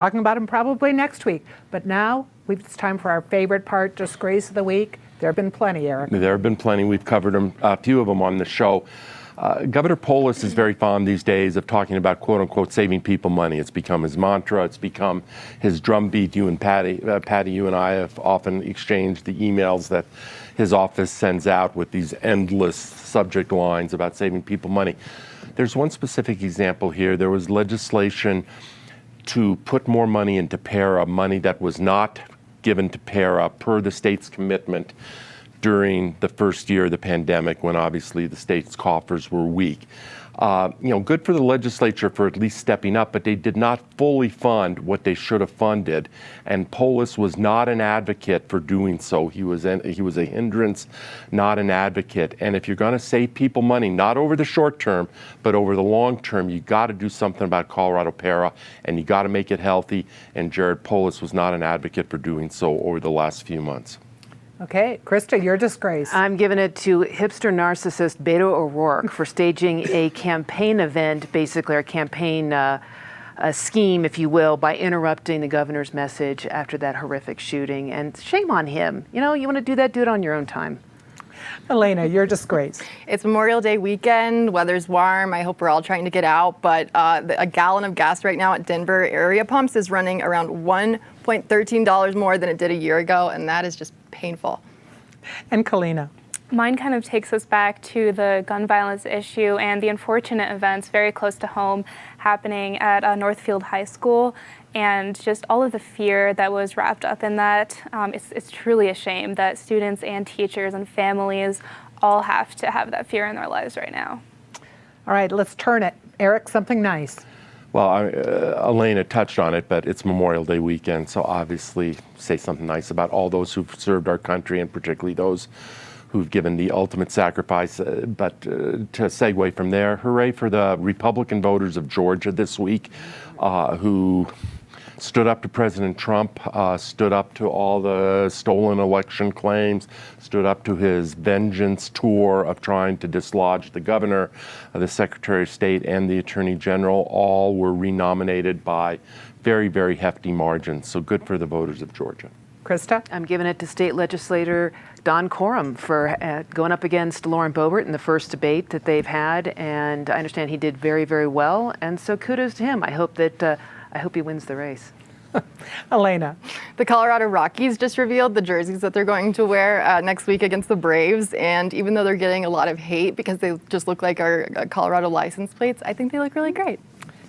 talking about them probably next week. But now it's time for our favorite part, Disgrace of the Week. There have been plenty, Eric. There have been plenty. We've covered them, a few of them on the show. Governor Polis is very fond these days of talking about, quote unquote, saving people money. It's become his mantra. It's become his drumbeat. You and Patty, you and I have often exchanged the emails that his office sends out with these endless subject lines about saving people money. There's one specific example here. There was legislation to put more money into PARA, money that was not given to PARA per the state's commitment during the first year of the pandemic, when obviously the state's coffers were weak. Good for the legislature for at least stepping up, but they did not fully fund what they should have funded. And Polis was not an advocate for doing so. He was a hindrance, not an advocate. And if you're going to save people money, not over the short term, but over the long term, you got to do something about Colorado PARA, and you got to make it healthy. And Jared Polis was not an advocate for doing so over the last few months. Okay, Krista, your disgrace. I'm giving it to hipster narcissist Beto O'Rourke for staging a campaign event, basically a campaign a scheme, if you will, by interrupting the governor's message after that horrific shooting. And shame on him. You want to do that, do it on your own time. Elena, your disgrace. It's Memorial Day weekend. Weather's warm. I hope we're all trying to get out. But a gallon of gas right now at Denver area pumps is running around $1.13 more than it did a year ago, and that is just painful. And Kalina. Mine kind of takes us back to the gun violence issue and the unfortunate events very close to home happening at Northfield High School, and just all of the fear that was wrapped up in that. It's truly a shame that students and teachers and families all have to have that fear in their lives right now. All right, let's turn it. Eric, something nice. Well, Elena touched on it, but it's Memorial Day weekend, so obviously say something nice about all those who've served our country, and particularly those who've given the ultimate sacrifice. But to segue from there, hooray for the Republican voters of Georgia this week who stood up to President Trump, stood up to all the stolen election claims, stood up to his vengeance tour of trying to dislodge the governor, the Secretary of State, and the Attorney General. All were renominated by very, very hefty margins. So good for the voters of Georgia. Krista? I'm giving it to State Legislator Don Coram for going up against Lauren Boebert in the first debate that they've had, and I understand he did very, very well, and so kudos to him. I hope he wins the race. Elena. The Colorado Rockies just revealed the jerseys that they're going to wear next week against the Braves, and even though they're getting a lot of hate because they just look like our Colorado license plates, I think they look really great.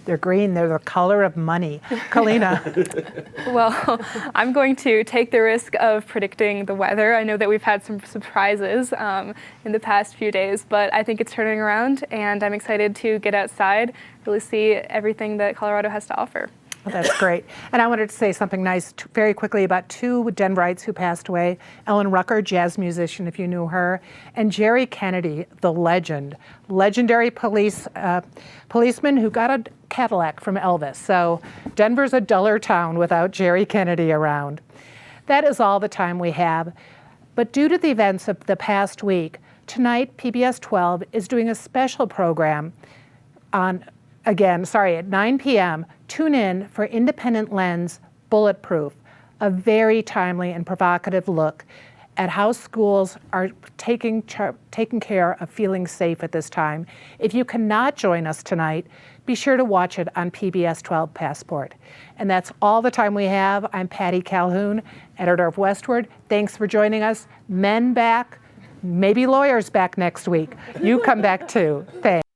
They're green. They're the color of money. Kalina. Well, I'm going to take the risk of predicting the weather. I know that we've had some surprises in the past few days, but I think it's turning around, and I'm excited to get outside, really see everything that Colorado has to offer. Well, that's great. And I wanted to say something nice very quickly about two Denverites who passed away. Ellen Rucker, jazz musician, if you knew her, and Jerry Kennedy, the legendary policeman who got a Cadillac from Elvis. So Denver's a duller town without Jerry Kennedy around. That is all the time we have. But due to the events of the past week, tonight PBS 12 is doing a special program at 9 p.m. Tune in for Independent Lens Bulletproof, a very timely and provocative look at how schools are taking care of feeling safe at this time. If you cannot join us tonight, be sure to watch it on PBS 12 Passport. And that's all the time we have. I'm Patty Calhoun, editor of Westward. Thanks for joining us. Men back, maybe lawyers back next week. You come back too. Thanks.